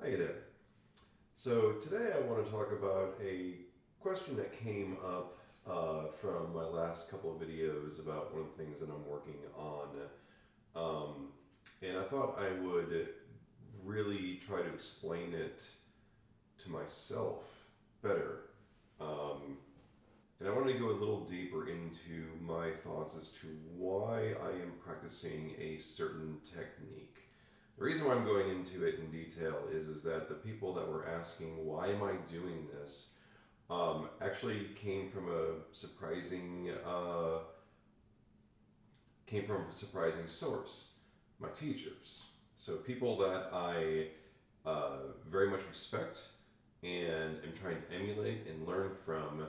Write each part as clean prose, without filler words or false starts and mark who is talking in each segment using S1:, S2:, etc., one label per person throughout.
S1: Hi there. So today I want to talk about a question that came up from my last couple of videos about one of the things that I'm working on. And I thought I would really try to explain it to myself better. And I wanted to go a little deeper into my thoughts as to why I am practicing a certain technique. The reason why I'm going into it in detail is that the people that were asking, why am I doing this, actually came from a surprising source, my teachers. So people that I very much respect and am trying to emulate and learn from.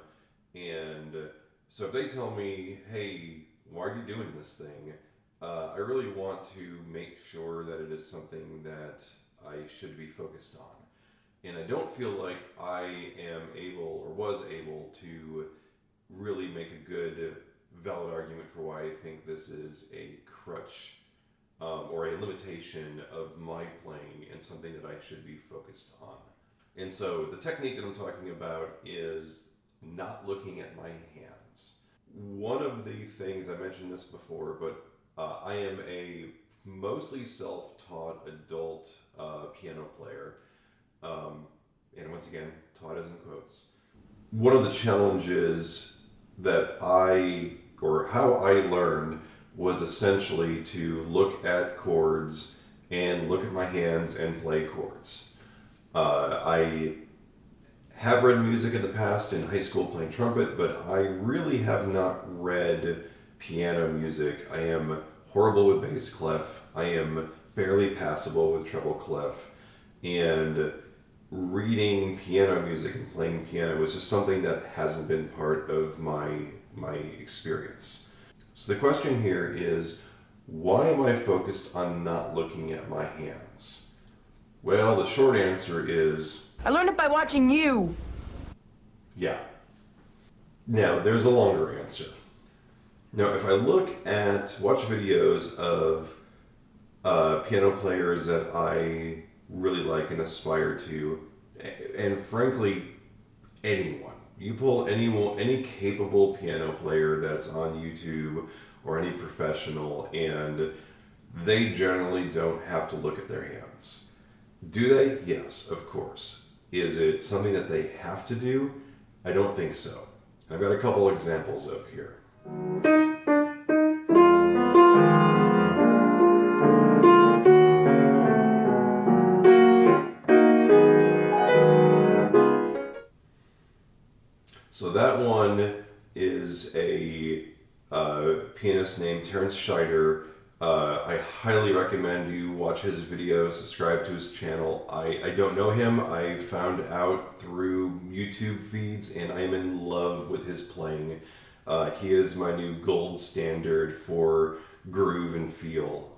S1: And so if they tell me, hey, why are you doing this thing? I really want to make sure that it is something that I should be focused on. And I don't feel like I am able or was able to really make a good, valid argument for why I think this is a crutch or a limitation of my playing and something that I should be focused on. And so the technique that I'm talking about is not looking at my hands. One of the things, I mentioned this before, but I am a mostly self-taught adult piano player. And once again, taught as in quotes. One of the challenges that how I learned was essentially to look at chords and look at my hands and play chords. I have read music in the past in high school playing trumpet, but I really have not read piano music. I am horrible with bass clef. I am barely passable with treble clef. And reading piano music and playing piano was just something that hasn't been part of my experience. So the question here is, why am I focused on not looking at my hands? Well, the short answer is,
S2: I learned it by watching you.
S1: yeah. Now, there's a longer answer. Now, if I watch videos of piano players that I really like and aspire to, and frankly, anyone. You pull any capable piano player that's on YouTube or any professional, and they generally don't have to look at their hands. Do they? Yes, of course. Is it something that they have to do? I don't think so. I've got a couple examples of here. So that one is a pianist named Terrence Scheider. I highly recommend you watch his videos, subscribe to his channel. I don't know him. I found out through YouTube feeds, and I'm in love with his playing. He is my new gold standard for groove and feel.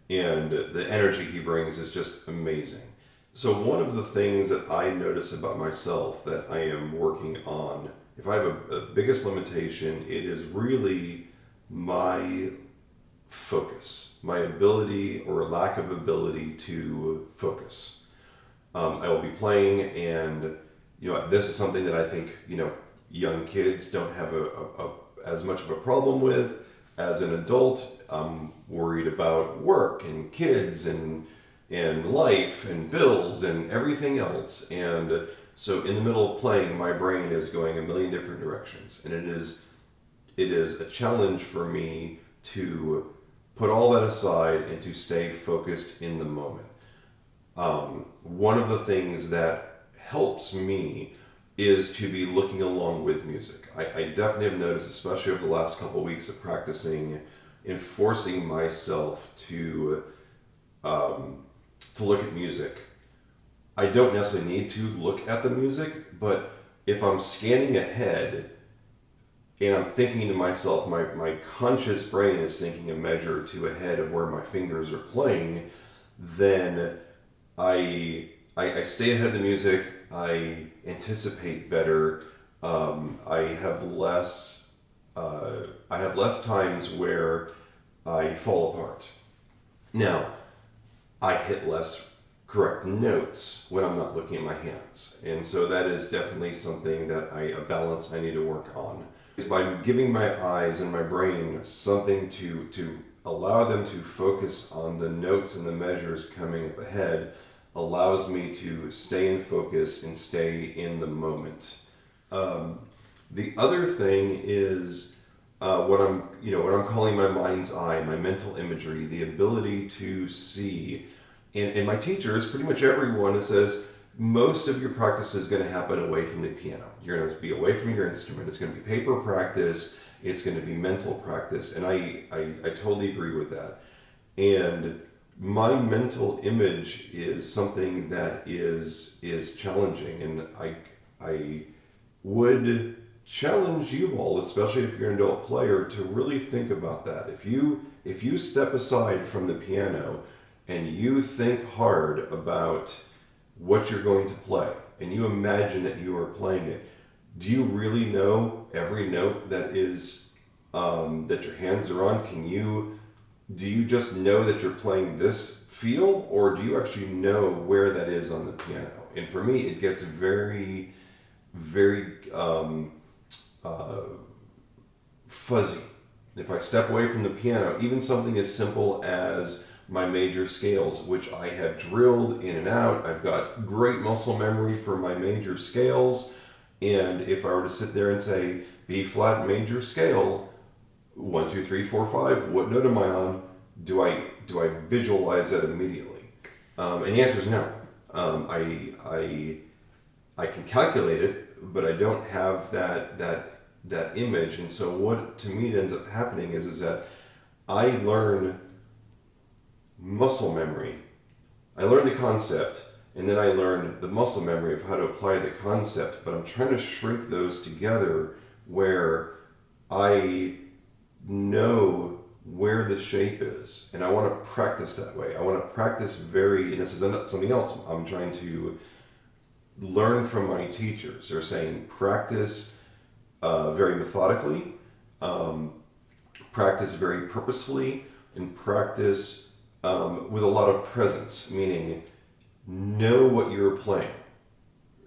S1: And the energy he brings is just amazing. So one of the things that I notice about myself that I am working on, if I have a biggest limitation, it is really my focus, my ability or lack of ability to focus. I will be playing, and this is something that I think young kids don't have as much of a problem with. As an adult, I'm worried about work and kids and life and bills and everything else. And so in the middle of playing, my brain is going a million different directions. And it is a challenge for me to put all that aside and to stay focused in the moment. One of the things that helps me is to be looking along with music. I definitely have noticed, especially over the last couple of weeks of practicing and forcing myself to look at music. I don't necessarily need to look at the music, but if I'm scanning ahead and I'm thinking to myself, my conscious brain is thinking a measure or two ahead of where my fingers are playing, then I stay ahead of the music, I anticipate better, I have less times where I fall apart. Now, I hit less correct notes when I'm not looking at my hands. And so that is definitely something that a balance I need to work on. Is by giving my eyes and my brain something to allow them to focus on the notes and the measures coming up ahead allows me to stay in focus and stay in the moment. The other thing is what I'm calling my mind's eye, my mental imagery, the ability to see. And my teachers, pretty much everyone, says most of your practice is going to happen away from the piano. You're going to be away from your instrument. It's going to be paper practice. It's going to be mental practice. And I totally agree with that. And my mental image is something that is challenging. And I would challenge you all, especially if you're an adult player, to really think about that. If you step aside from the piano and you think hard about what you're going to play and you imagine that you are playing it, do you really know every note that is that your hands are on? Do you just know that you're playing this feel, or do you actually know where that is on the piano? And for me, it gets very, very fuzzy. If I step away from the piano, even something as simple as my major scales, which I have drilled in and out, I've got great muscle memory for my major scales, and if I were to sit there and say B flat major scale, 1, 2, 3, 4, 5, what note am I on? Do I visualize that immediately? And the answer is no. I can calculate it, but I don't have that image. And so what to me it ends up happening is that I learn muscle memory. I learn the concept, and then I learn the muscle memory of how to apply the concept, but I'm trying to shrink those together where I know where the shape is, and I want to practice that way. I want to practice and this is something else I'm trying to learn from my teachers. They're saying practice very methodically, practice very purposefully, and practice with a lot of presence, meaning know what you're playing.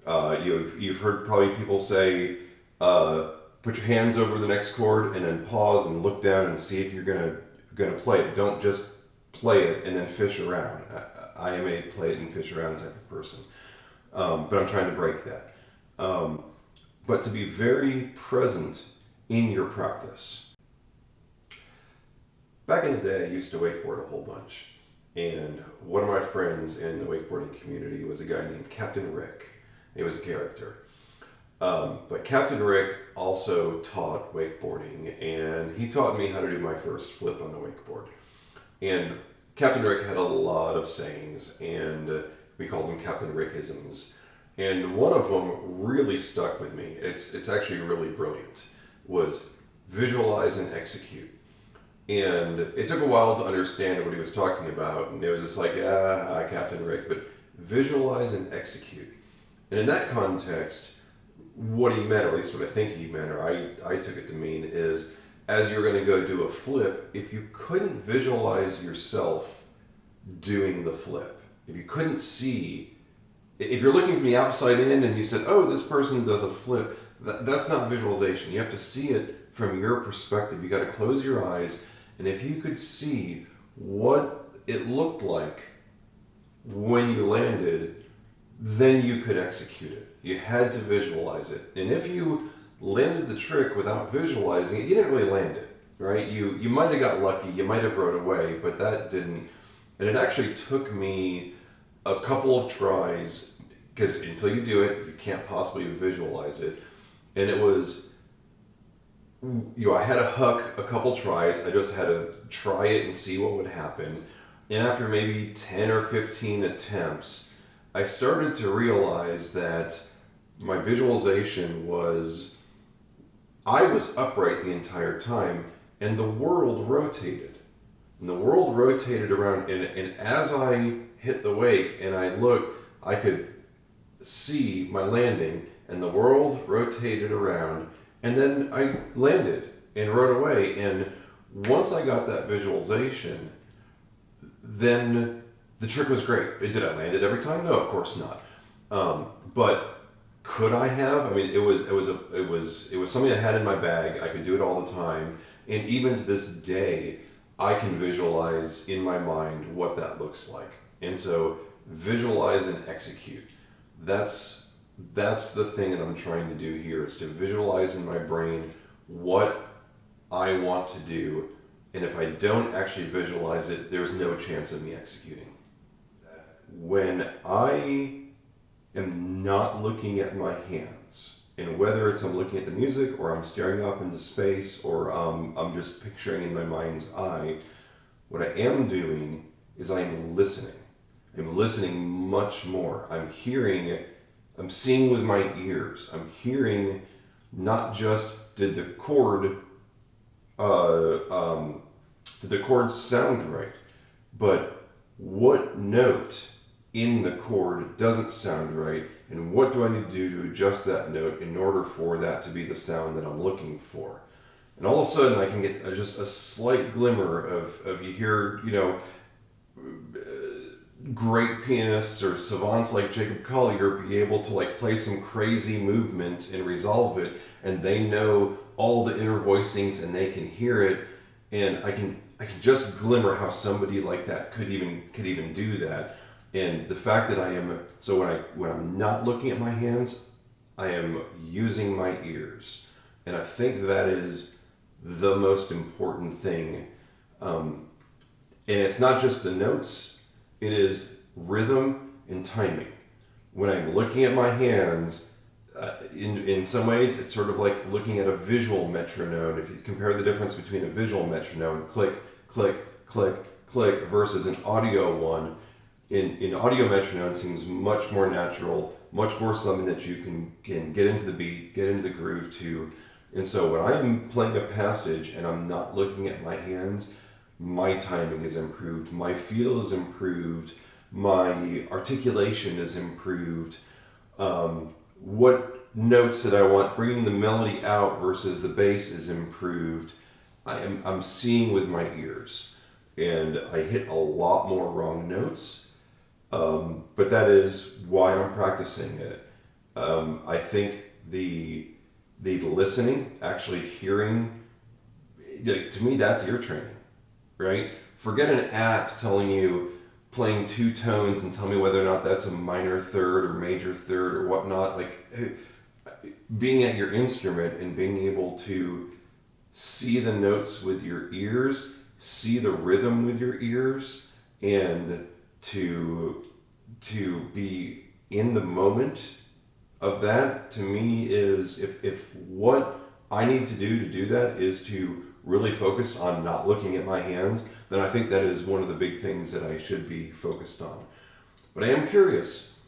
S1: You've heard probably people say, put your hands over the next chord and then pause and look down and see if you're gonna play it. Don't just play it and then fish around. I am a play it and fish around type of person, but I'm trying to break that. But to be very present in your practice. Back in the day, I used to wakeboard a whole bunch. And one of my friends in the wakeboarding community was a guy named Captain Rick. He was a character. But Captain Rick also taught wakeboarding, and he taught me how to do my first flip on the wakeboard. And Captain Rick had a lot of sayings, and we called them Captain Rickisms. And one of them really stuck with me. It's actually really brilliant. Was visualize and execute. And it took a while to understand what he was talking about, and it was just like, Captain Rick, but visualize and execute. And in that context, what he meant, or at least what I think he meant, or I took it to mean, is as you're going to go do a flip, if you couldn't visualize yourself doing the flip, if you couldn't see, if you're looking from the outside in and you said, oh, this person does a flip, that's not visualization. You have to see it from your perspective. You got to close your eyes, and if you could see what it looked like when you landed, then you could execute it. You had to visualize it. And if you landed the trick without visualizing it, you didn't really land it, right? You might have got lucky, you might have rode away, but that didn't. And it actually took me a couple of tries, because until you do it, you can't possibly visualize it. And it was, I had to huck a couple tries. I just had to try it and see what would happen. And after maybe 10 or 15 attempts, I started to realize that my visualization was, I was upright the entire time, and the world rotated. And the world rotated around, and as I hit the wake and I looked, I could see my landing, and the world rotated around, and then I landed and rode away. And once I got that visualization, then The trick was great. Did I land it every time? No, of course not. But could I have? I mean, it was something I had in my bag. I could do it all the time, and even to this day, I can visualize in my mind what that looks like. And so, visualize and execute. That's the thing that I'm trying to do here, is to visualize in my brain what I want to do, and if I don't actually visualize it, there's no chance of me executing. When I am not looking at my hands, and whether it's I'm looking at the music or I'm staring off into space or I'm just picturing in my mind's eye, what I am doing is I'm listening. I'm listening much more. I'm seeing with my ears. I'm hearing not just did the chord sound right, but what note in the chord doesn't sound right, and what do I need to do to adjust that note in order for that to be the sound that I'm looking for. And all of a sudden I can get just a slight glimmer of you hear, great pianists or savants like Jacob Collier be able to like play some crazy movement and resolve it, and they know all the inner voicings and they can hear it, and I can just glimmer how somebody like that could even do that. And the fact that when I'm not looking at my hands, I am using my ears, and I think that is the most important thing. And it's not just the notes; it is rhythm and timing. When I'm looking at my hands, in some ways, it's sort of like looking at a visual metronome. If you compare the difference between a visual metronome, click, click, click, click, versus an audio one. In audio metronome, it seems much more natural, much more something that you can get into the beat, get into the groove to. And so when I am playing a passage and I'm not looking at my hands, my timing is improved, my feel is improved, my articulation is improved. What notes that I want, bringing the melody out versus the bass is improved. I'm seeing with my ears, and I hit a lot more wrong notes. But that is why I'm practicing it. I think the listening, actually hearing, to me, that's ear training, right? Forget an app telling you, playing two tones and tell me whether or not that's a minor third or major third or whatnot. Like, being at your instrument and being able to see the notes with your ears, see the rhythm with your ears, and to be in the moment of that, to me, is if what I need to do that is to really focus on not looking at my hands, then I think that is one of the big things that I should be focused on. But I am curious.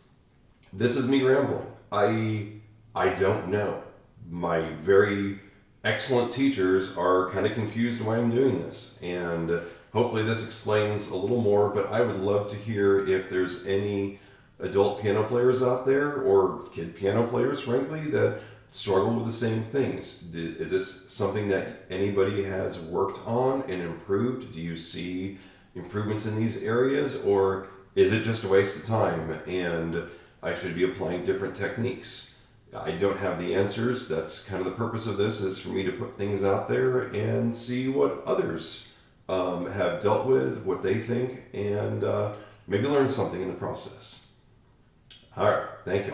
S1: This is me rambling. I don't know. My very excellent teachers are kind of confused why I'm doing this, and hopefully this explains a little more, but I would love to hear if there's any adult piano players out there, or kid piano players, frankly, that struggle with the same things. Is this something that anybody has worked on and improved? Do you see improvements in these areas, or is it just a waste of time and I should be applying different techniques? I don't have the answers. That's kind of the purpose of this, is for me to put things out there and see what others have dealt with, what they think, and maybe learn something in the process. All right, thank you.